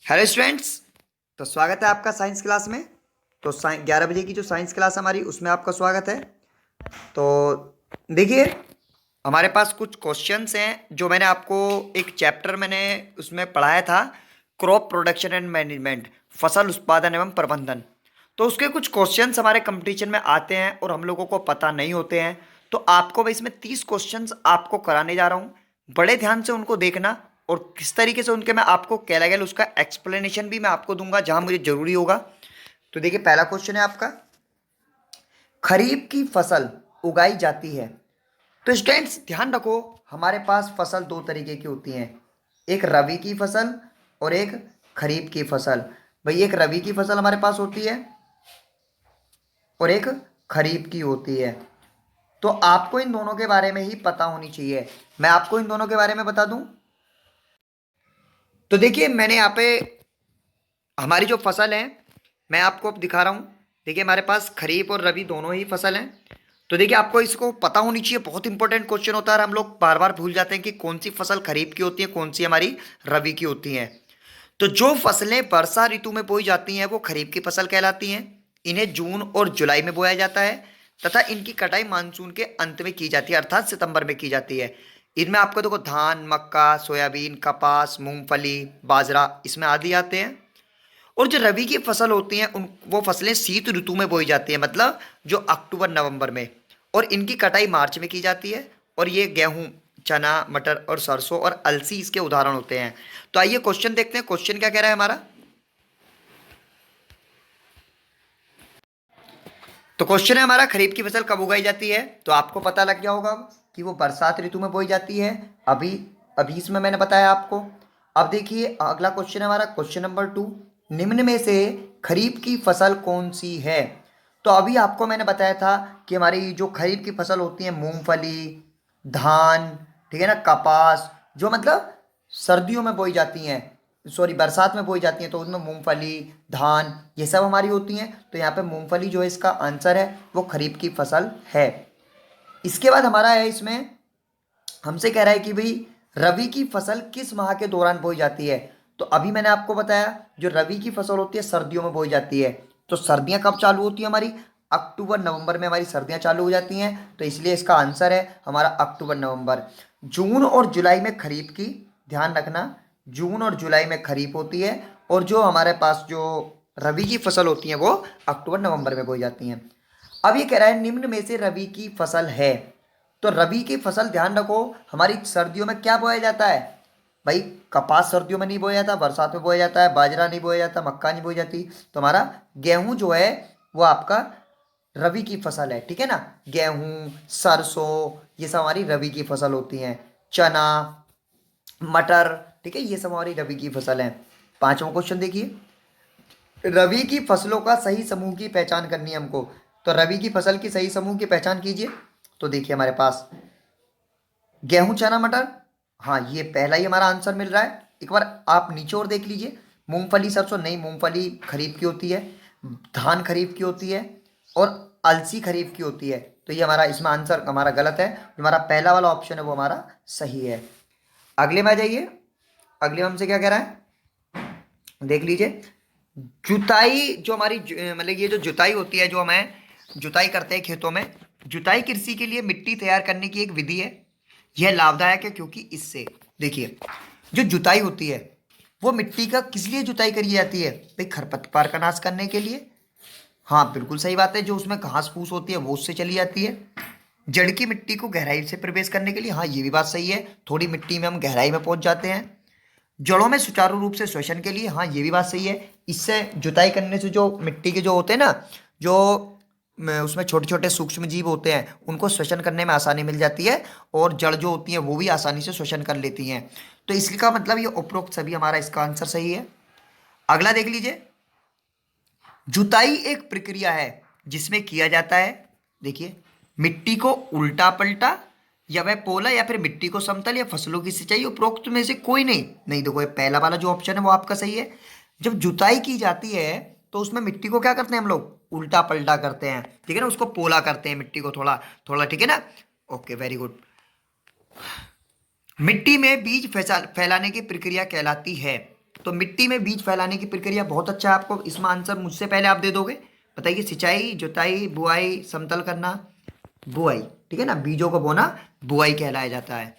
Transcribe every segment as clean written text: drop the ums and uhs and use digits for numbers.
Hello students. तो स्वागत है आपका साइंस क्लास में। तो 11 बजे की जो साइंस क्लास हमारी उसमें आपका स्वागत है। तो देखिए, हमारे पास कुछ क्वेश्चंस हैं जो मैंने आपको एक चैप्टर मैंने उसमें पढ़ाया था, क्रॉप प्रोडक्शन एंड मैनेजमेंट, फसल उत्पादन एवं प्रबंधन। तो उसके कुछ क्वेश्चंस हमारे कंपटीशन में आते हैं और हम लोगों को पता नहीं होते हैं। तो आपको मैं इसमें 30 क्वेश्चंस आपको कराने जा रहा हूँ। बड़े ध्यान से उनको देखना और किस तरीके से उनके मैं आपको क्या लगेगा उसका एक्सप्लेनेशन भी मैं आपको दूंगा जहां मुझे जरूरी होगा। तो देखिए, पहला क्वेश्चन है आपका, खरीफ की फसल उगाई जाती है। तो स्टूडेंट्स ध्यान रखो, हमारे पास फसल दो तरीके की होती हैं, एक रबी की फसल और एक खरीफ की फसल। भाई एक रबी की फसल हमारे पास होती है और एक खरीफ की होती है। तो आपको इन दोनों के बारे में ही पता होनी चाहिए। मैं आपको इन दोनों के बारे में बता दूं। तो देखिए, मैंने यहाँ पे हमारी जो फसल है मैं आपको अब दिखा रहा हूँ। देखिए, हमारे पास खरीफ और रबी दोनों ही फसल हैं। तो देखिए, आपको इसको पता होनी चाहिए, बहुत इंपॉर्टेंट क्वेश्चन होता है और हम लोग बार बार भूल जाते हैं कि कौन सी फसल खरीफ की होती है, कौन सी हमारी रबी की होती है। तो जो फसलें वर्षा ऋतु में बोई जाती हैं वो खरीफ की फसल कहलाती हैं। इन्हें जून और जुलाई में बोया जाता है तथा इनकी कटाई मानसून के अंत में की जाती है, अर्थात सितंबर में की जाती है। इनमें आपको देखो धान, मक्का, सोयाबीन, कपास, मूंगफली, बाजरा इसमें आदि आते हैं। और जो रबी की फसल होती हैं उन वो फसलें शीत ऋतु में बोई जाती हैं, मतलब जो अक्टूबर नवंबर में, और इनकी कटाई मार्च में की जाती है। और ये गेहूं, चना, मटर और सरसों और अलसी इसके उदाहरण होते हैं। तो आइए क्वेश्चन देखते हैं, क्वेश्चन क्या कह रहा है हमारा। तो क्वेश्चन है हमारा, खरीफ की फसल कब उगाई जाती है। तो आपको पता लग गया होगा कि वो बरसात ऋतु में बोई जाती है। अभी अभी इसमें मैंने बताया आपको। अब देखिए, अगला क्वेश्चन है हमारा, क्वेश्चन नंबर 2, निम्न में से खरीफ की फसल कौन सी है। तो अभी आपको मैंने बताया था कि हमारी जो खरीफ की फसल होती है, मूंगफली, धान, ठीक है ना, कपास, जो मतलब सर्दियों में बोई जाती हैं, सॉरी बरसात में बोई जाती हैं, तो उसमें मूंगफली, धान, ये सब हमारी होती हैं। तो यहाँ पे मूंगफली जो है इसका आंसर है, वो खरीफ की फसल है। इसके बाद हमारा है इसमें, हमसे कह रहा है कि भाई रबी की फसल किस माह के दौरान बोई जाती है। तो अभी मैंने आपको बताया जो रबी की फसल होती है सर्दियों में बोई जाती है। तो सर्दियां कब चालू होती है हमारी, अक्टूबर नवंबर में हमारी सर्दियां चालू हो जाती हैं। तो इसलिए इसका आंसर है हमारा अक्टूबर नवंबर। जून और जुलाई में खरीफ की, ध्यान रखना, जून और जुलाई में खरीफ होती है। और जो हमारे पास जो रबी की फसल होती है वो अक्टूबर नवंबर में बोई जाती हैं। अब ये कह रहा है निम्न में से रबी की फसल है। तो रबी की फसल ध्यान रखो, हमारी सर्दियों में क्या बोया जाता है। भाई कपास सर्दियों में नहीं बोया जाता, बरसात में बोया जाता है। बाजरा नहीं बोया जाता, मक्का नहीं बोई जाती। तो हमारा गेहूं जो है वो आपका रबी की फसल है, ठीक है ना। गेहूं, सरसों, ये सब हमारी रबी की फसल होती हैं। चना, मटर, ठीक है, ये सब हमारी रबी की फसल है। पांचवा क्वेश्चन देखिए, रबी की फसलों का सही समूह की पहचान करनी है हमको। तो रबी की फसल की सही समूह की पहचान कीजिए। तो देखिए हमारे पास गेहूं, चना, मटर, हाँ ये पहला ही हमारा आंसर मिल रहा है। एक बार आप नीचे और देख लीजिए, मूंगफली, सरसों नहीं, मूंगफली खरीफ की होती है, धान खरीफ की होती है और अलसी खरीफ की होती है। तो ये हमारा इसमें आंसर हमारा गलत है। हमारा पहला वाला ऑप्शन है वो हमारा सही है। अगले में आ जाइए, अगले में हमसे क्या कह रहा है, देख लीजिए। जुताई जो हमारी मतलब ये जो जुताई होती है, जो हमें जुताई करते हैं खेतों में, जुताई कृषि के लिए मिट्टी तैयार करने की एक विधि है। यह लाभदायक है क्योंकि इससे, देखिए, जो जुताई होती है वो मिट्टी का किस लिए जुताई करी जाती है, भाई खरपतवार का नाश करने के लिए। हाँ बिल्कुल सही बात है, जो उसमें घास फूस होती है वो उससे चली जाती है। जड़ की मिट्टी को गहराई से प्रवेश करने के लिए, हाँ ये भी बात सही है, थोड़ी मिट्टी में हम गहराई में पहुंच जाते हैं। जड़ों में सुचारू रूप से श्वसन के लिए, हाँ ये भी बात सही है। इससे जुताई करने से जो मिट्टी के जो होते हैं ना, जो उसमें छोटे छोटे सूक्ष्म जीव होते हैं उनको श्वसन करने में आसानी मिल जाती है और जड़ जो होती है वो भी आसानी से श्वसन कर लेती हैं। तो इसका मतलब ये उपरोक्त सभी हमारा इसका आंसर सही है। अगला देख लीजिए, जुताई एक प्रक्रिया है जिसमें किया जाता है, देखिए, मिट्टी को उल्टा पलटा या वह पोला या फिर मिट्टी को समतल या फसलों की सिंचाई, उपरोक्त में से कोई नहीं। नहीं देखो, ये पहला वाला जो ऑप्शन है वो आपका सही है। जब जुताई की जाती है तो उसमें मिट्टी को क्या करते हैं हम लोग, उल्टा पलटा करते हैं, ठीक है ना, उसको पोला करते हैं मिट्टी को थोड़ा थोड़ा, ठीक है ना। Okay, very good. मिट्टी में बीज फैलाने की प्रक्रिया कहलाती है। तो मिट्टी में बीज फैलाने की प्रक्रिया बहुत अच्छा है। आपको इसमें आंसर मुझसे पहले आप दे दोगे। बताइए, सिंचाई, जुताई, बुआई, समतल करना, बुआई। ठीक है ना, बीजों को बोना बुआई कहलाया जाता है।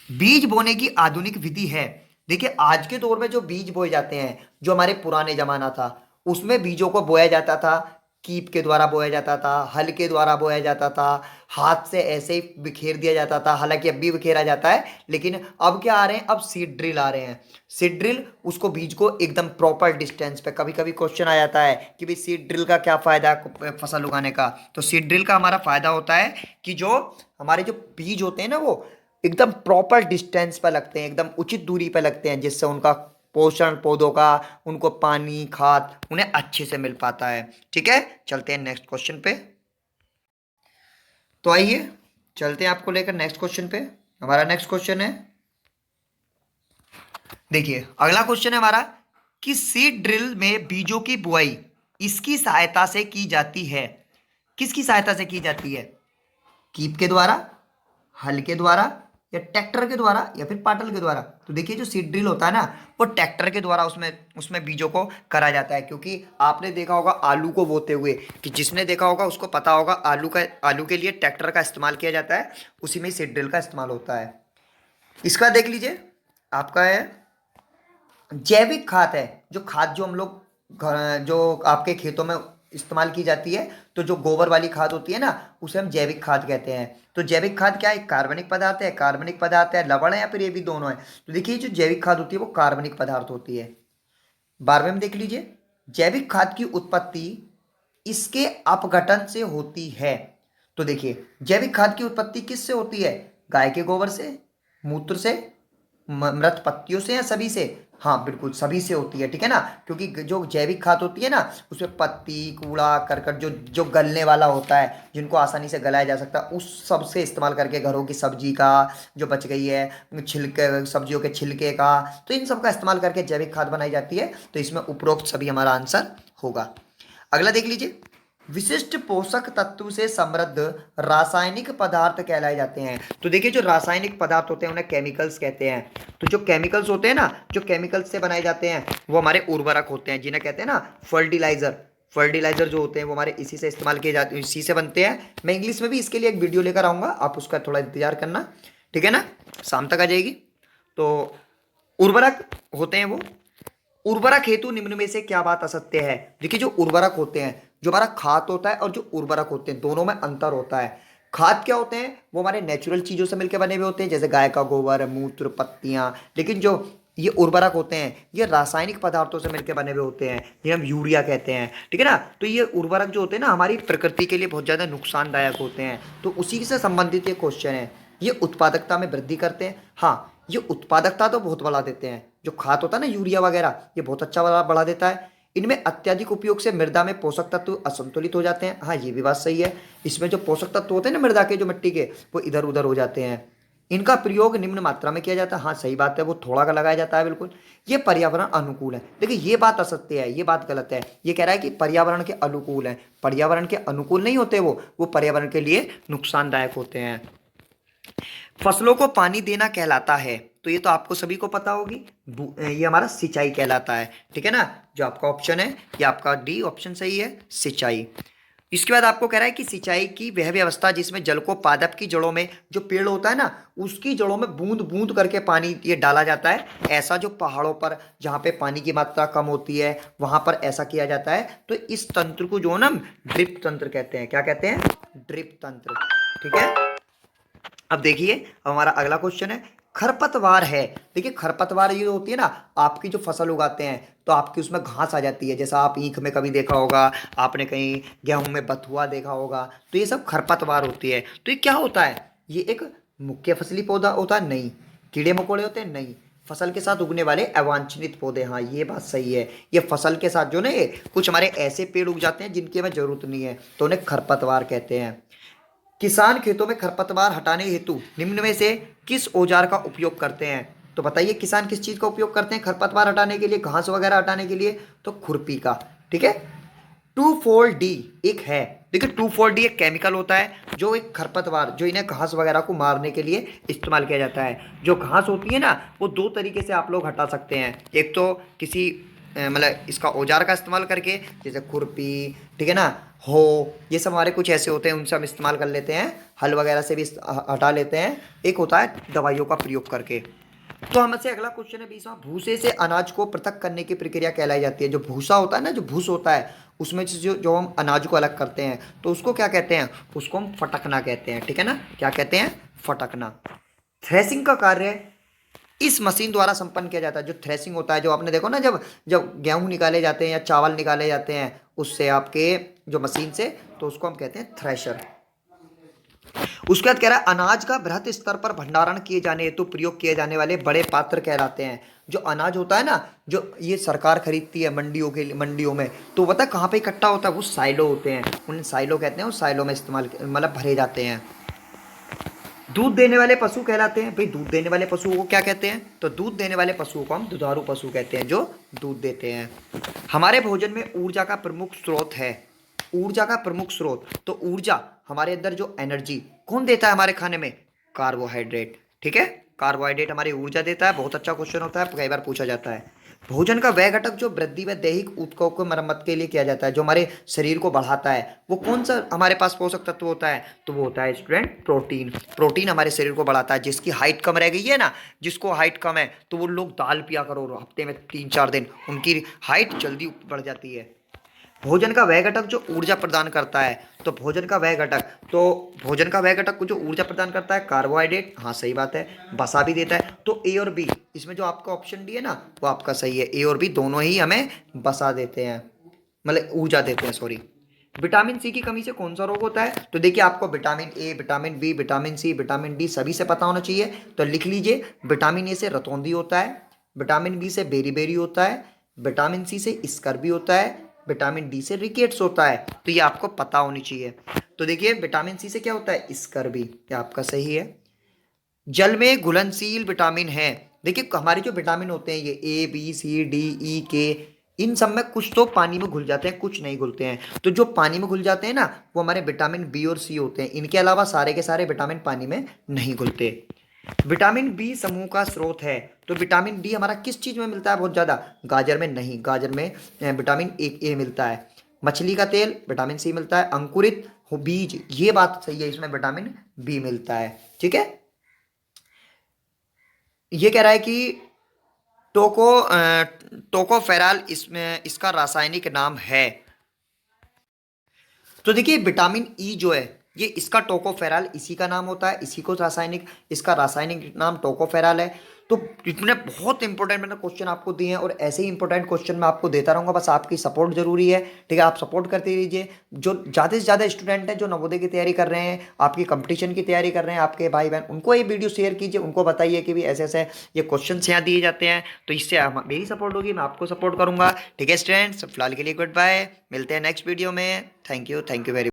बीज बोने की आधुनिक विधि है। देखिए, आज के दौर में जो बीज बोए जाते हैं, जो हमारे पुराने जमाना था उसमें बीजों को बोया जाता था, कीप के द्वारा बोया जाता था, हल के द्वारा बोया जाता था, हाथ से ऐसे ही बिखेर दिया जाता था। हालांकि अब भी बिखेरा जाता है, लेकिन अब क्या आ रहे हैं, अब सीड ड्रिल आ रहे हैं। सीड ड्रिल उसको बीज को एकदम प्रॉपर डिस्टेंस पे, कभी कभी क्वेश्चन आ जाता है कि भाई सीड ड्रिल का क्या फायदा है फसल उगाने का। तो सीड ड्रिल का हमारा फायदा होता है कि जो हमारे जो बीज होते हैं ना, वो एकदम प्रॉपर डिस्टेंस पर लगते हैं, एकदम उचित दूरी पर लगते हैं, जिससे उनका पोषण पौधों का, उनको पानी खाद उन्हें अच्छे से मिल पाता है। ठीक है, चलते हैं नेक्स्ट क्वेश्चन पे। तो आइए चलते हैं आपको लेकर नेक्स्ट क्वेश्चन पे। हमारा नेक्स्ट क्वेश्चन है, देखिए अगला क्वेश्चन है हमारा कि सीड ड्रिल में बीजों की बुआई इसकी सहायता से की जाती है। किसकी सहायता से की जाती है? कीप के द्वारा, हल के द्वारा, या ट्रैक्टर के द्वारा, या फिर पाटल के द्वारा। तो देखिए, जो सीड ड्रिल होता है ना, वो ट्रैक्टर के द्वारा उसमें उसमें बीजों को करा जाता है। क्योंकि आपने देखा होगा आलू को बोते हुए, कि जिसने देखा होगा उसको पता होगा आलू के लिए ट्रैक्टर का इस्तेमाल किया जाता है, उसी में सीड ड्रिल का इस्तेमाल होता है। इसका देख लीजिए, आपका है जैविक खाद है। जो खाद जो हम लोग जो आपके खेतों में इस्तेमाल की जाती है, तो जो गोबर वाली खाद होती है ना, उसे हम जैविक खाद कहते हैं। तो जैविक खाद क्या है? कार्बनिक पदार्थ है। कार्बनिक पदार्थ है, लवण है, या फिर ये भी दोनों है। तो देखिए, जो जैविक खाद होती है वो कार्बनिक पदार्थ होती है। 12वें में देख लीजिए, जैविक खाद की उत्पत्ति इसके अपघटन से होती है। तो देखिए, जैविक खाद की उत्पत्ति किससे होती है? गाय के गोबर से, मूत्र से, मृत पत्तियों से, या सभी से? हाँ बिल्कुल, सभी से होती है। ठीक है ना, क्योंकि जो जैविक खाद होती है ना, उसमें पत्ती, कूड़ा करकट, जो जो गलने वाला होता है, जिनको आसानी से गलाया जा सकता है, उस सब से इस्तेमाल करके घरों की सब्जी का जो बच गई है, छिलके, सब्जियों के छिलके का, तो इन सब का इस्तेमाल करके जैविक खाद बनाई जाती है। तो इसमें उपरोक्त सभी हमारा आंसर होगा। अगला देख लीजिए, विशिष्ट पोषक तत्व से समृद्ध रासायनिक पदार्थ कहलाए जाते हैं। तो देखिए, जो रासायनिक पदार्थ होते हैं उन्हें केमिकल्स कहते हैं। तो जो केमिकल्स होते हैं ना, जो केमिकल्स से बनाए जाते हैं, वो हमारे उर्वरक होते हैं, जिन्हें कहते हैं ना फर्टिलाइजर। फर्टिलाइजर जो होते हैं वो हमारे इसी से इस्तेमाल किए जाते हैं, इसी से बनते हैं। मैं इंग्लिश में भी इसके लिए एक वीडियो लेकर आऊंगा, आप उसका थोड़ा इंतजार करना। ठीक है ना, शाम तक आ जाएगी। तो उर्वरक होते हैं वो। उर्वरक हेतु निम्न में से क्या बात असत्य है? देखिए, जो उर्वरक होते हैं, जो हमारा खाद होता है और जो उर्वरक होते हैं, दोनों में अंतर होता है। खाद क्या होते हैं? वो हमारे नेचुरल चीजों से मिलकर बने हुए होते हैं, जैसे गाय का गोबर, मूत्र, पत्तियां। लेकिन जो ये उर्वरक होते हैं, ये रासायनिक पदार्थों से मिलकर बने हुए होते हैं, जिन्हें हम यूरिया कहते हैं। ठीक है ना, तो ये उर्वरक जो होते हैं ना, हमारी प्रकृति के लिए बहुत ज्यादा नुकसानदायक होते हैं। तो उसी से संबंधित ये क्वेश्चन है। ये उत्पादकता में वृद्धि करते हैं, हाँ, ये उत्पादकता तो बहुत बढ़ा देते हैं। जो खाद होता है ना, यूरिया वगैरह, ये बहुत अच्छा बढ़ा देता है। इनमें अत्यधिक उपयोग से मृदा में पोषक तत्व असंतुलित हो जाते हैं। हाँ, ये भी बात सही है। इसमें जो पोषक तत्व होते हैं ना मृदा के, जो मिट्टी के, वो इधर उधर हो जाते हैं। इनका प्रयोग निम्न मात्रा में किया जाता है। हाँ सही बात है, वो थोड़ा का लगाया जाता है बिल्कुल। ये पर्यावरण अनुकूल है। देखिए, ये बात असत्य है, ये बात गलत है। ये कह रहा है कि पर्यावरण के अनुकूल है। पर्यावरण के अनुकूल नहीं होते वो पर्यावरण के लिए नुकसानदायक होते हैं। फसलों को पानी देना कहलाता है। तो ये तो आपको सभी को पता होगी, ये हमारा सिंचाई कहलाता है। ठीक है ना, जो आपका ऑप्शन है, ये आपका डी ऑप्शन सही है, सिंचाई। इसके बाद आपको कह रहा है कि सिंचाई की वह व्यवस्था जिसमें जल को पादप की जड़ों में, जो पेड़ होता है ना, उसकी जड़ों में बूंद बूंद करके पानी ये डाला जाता है। ऐसा जो पहाड़ों पर जहाँ पे पानी की मात्रा कम होती है, वहां पर ऐसा किया जाता है। तो इस तंत्र को जो ना ड्रिप तंत्र कहते हैं। क्या कहते हैं? ड्रिप तंत्र। ठीक है, अब देखिए, अब हमारा अगला क्वेश्चन है, खरपतवार है। देखिए, खरपतवार ये होती है ना, आपकी जो फसल उगाते हैं तो आपकी उसमें घास आ जाती है। जैसा आप ईख में कभी देखा होगा, आपने कहीं गेहूं में बथुआ देखा होगा, तो ये सब खरपतवार होती है। तो ये क्या होता है? ये एक मुख्य फसली पौधा होता है? नहीं। कीड़े मकोड़े होते हैं? नहीं। फसल के साथ उगने वाले अवांछनित पौधे। हाँ, ये बात सही है। ये फसल के साथ जो ना, ये कुछ हमारे ऐसे पेड़ उग जाते हैं जिनकी हमें जरूरत नहीं है, तो उन्हें खरपतवार कहते हैं। किसान खेतों में खरपतवार हटाने हेतु निम्न में से किस औजार का उपयोग करते हैं? तो बताइए, किसान किस चीज का उपयोग करते हैं खरपतवार हटाने के लिए, घास वगैरह हटाने के लिए? तो खुरपी का। ठीक है, 2,4-D एक है, देखिए 2,4-D एक केमिकल होता है जो एक खरपतवार, जो इन्हें घास वगैरह को मारने के लिए इस्तेमाल किया जाता है। जो घास होती है ना, वो दो तरीके से आप लोग हटा सकते हैं। एक तो किसी मतलब इसका औजार का इस्तेमाल करके, जैसे खुरपी, ठीक है ना, हो, ये सब हमारे कुछ ऐसे होते हैं, उनसे हम इस्तेमाल कर लेते हैं। हल वगैरह से भी हटा लेते हैं। एक होता है दवाइयों का प्रयोग करके। तो हमसे अगला क्वेश्चन है 20वां, भूसे से अनाज को पृथक करने की प्रक्रिया कहलाई जाती है। जो भूसा होता है ना, जो भूस होता है, उसमें से जो जो हम अनाज को अलग करते हैं, तो उसको क्या कहते हैं? उसको हम फटकना कहते हैं। ठीक है ना, क्या कहते हैं? फटकना। थ्रेसिंग का कार्य इस मशीन द्वारा संपन्न किया जाता है। जो थ्रेसिंग होता है, जो आपने देखो ना, जब जब गेहूं निकाले जाते हैं या चावल निकाले जाते हैं उससे, आपके जो मशीन से, तो उसको हम कहते हैं थ्रेशर। उसके बाद कह रहा है अनाज का बृहत स्तर पर भंडारण किए जाने हेतु प्रयोग किए जाने वाले बड़े पात्र कहलाते हैं। जो अनाज होता है ना, जो ये सरकार खरीदती है मंडियों के लिए, मंडियों में, तो पता है कहाँ पे इकट्ठा होता है? वो साइलो होते हैं, उन्हें साइलो कहते हैं। उस साइलो में इस्तेमाल मतलब भरे जाते हैं। दूध देने वाले पशु कहलाते हैं। भाई दूध देने वाले पशुओं को क्या कहते हैं? तो दूध देने वाले पशुओं को हम दुधारू पशु कहते हैं, जो दूध देते हैं। हमारे भोजन में ऊर्जा का प्रमुख स्रोत है। ऊर्जा का प्रमुख स्रोत, तो ऊर्जा हमारे अंदर जो एनर्जी कौन देता है हमारे खाने में? कार्बोहाइड्रेट। ठीक है, कार्बोहाइड्रेट हमारी ऊर्जा देता है। बहुत अच्छा क्वेश्चन होता है, कई बार पूछा जाता है। भोजन का वह घटक जो वृद्धि व दैहिक ऊतकों को मरम्मत के लिए किया जाता है, जो हमारे शरीर को बढ़ाता है, वो कौन सा हमारे पास पोषक तत्व होता है? तो वो होता है स्टूडेंट प्रोटीन। प्रोटीन हमारे शरीर को बढ़ाता है। जिसकी हाइट कम रह गई है ना, जिसको हाइट कम है, तो वो लोग दाल पिया करो हफ्ते में 3-4 दिन, उनकी हाइट जल्दी बढ़ जाती है। भोजन का वह घटक जो ऊर्जा प्रदान करता है, तो भोजन का वह घटक, तो भोजन का वह घटक को जो ऊर्जा प्रदान करता है, कार्बोहाइड्रेट, हाँ सही बात है। वसा भी देता है। तो ए और बी, इसमें जो आपका ऑप्शन डी है ना, वो आपका सही है। ए और बी दोनों ही हमें वसा देते हैं, मतलब ऊर्जा देते हैं, सॉरी। विटामिन सी की कमी से कौन सा रोग होता है? तो देखिए आपको vitamin A, vitamin B, vitamin C, vitamin D सभी से पता होना चाहिए। तो लिख लीजिए, विटामिन ए से रतौंधी होता है, विटामिन बी से बेरी होता है, विटामिन सी से स्कर्वी होता है, विटामिन डी से रिकेट्स होता है। तो ये आपको पता होनी चाहिए। तो देखिए विटामिन सी से क्या होता है? स्कर्वी। ये आपका सही है। जल में घुलनशील विटामिन है। देखिए हमारे जो विटामिन होते हैं, ये A B C D E के, इन सब में कुछ तो पानी में घुल जाते हैं, कुछ नहीं घुलते हैं। तो जो पानी में घुल जाते हैं ना, वो हमारे विटामिन बी और सी होते हैं। इनके अलावा सारे के सारे विटामिन पानी में नहीं घुलते। विटामिन बी समूह का स्रोत है। तो विटामिन डी हमारा किस चीज में मिलता है बहुत ज्यादा? गाजर में नहीं, गाजर में विटामिन ए मिलता है। मछली का तेल, विटामिन सी मिलता है। अंकुरित हो बीज, ये बात सही है, इसमें विटामिन बी मिलता है। ठीक है, ये कह रहा है कि टोकोफेराल इसमें इसका रासायनिक नाम है। तो देखिए विटामिन ई जो है, ये इसका टोकोफेराल इसी का नाम होता है, इसी को रासायनिक, इसका रासायनिक नाम टोकोफेराल है। तो इतने बहुत इंपॉर्टेंट मैंने क्वेश्चन आपको दिए हैं, और ऐसे ही इंपॉर्टेंट क्वेश्चन मैं आपको देता रहूंगा। बस आपकी सपोर्ट जरूरी है। ठीक है, आप सपोर्ट करते रहिए। जो ज़्यादा से ज़्यादा स्टूडेंट हैं जो नवोदय की तैयारी कर रहे हैं, आपकी कंपटीशन की तैयारी कर रहे हैं, आपके भाई बहन, उनको ये वीडियो शेयर कीजिए। उनको बताइए कि भी ऐसे ऐसे ये क्वेश्चन यहाँ दिए जाते हैं। तो इससे मेरी सपोर्ट होगी, मैं आपको सपोर्ट करूंगा। ठीक है स्टूडेंट्स, फिलहाल के लिए गुड बाय, मिलते हैं नेक्स्ट वीडियो में। Thank you very much.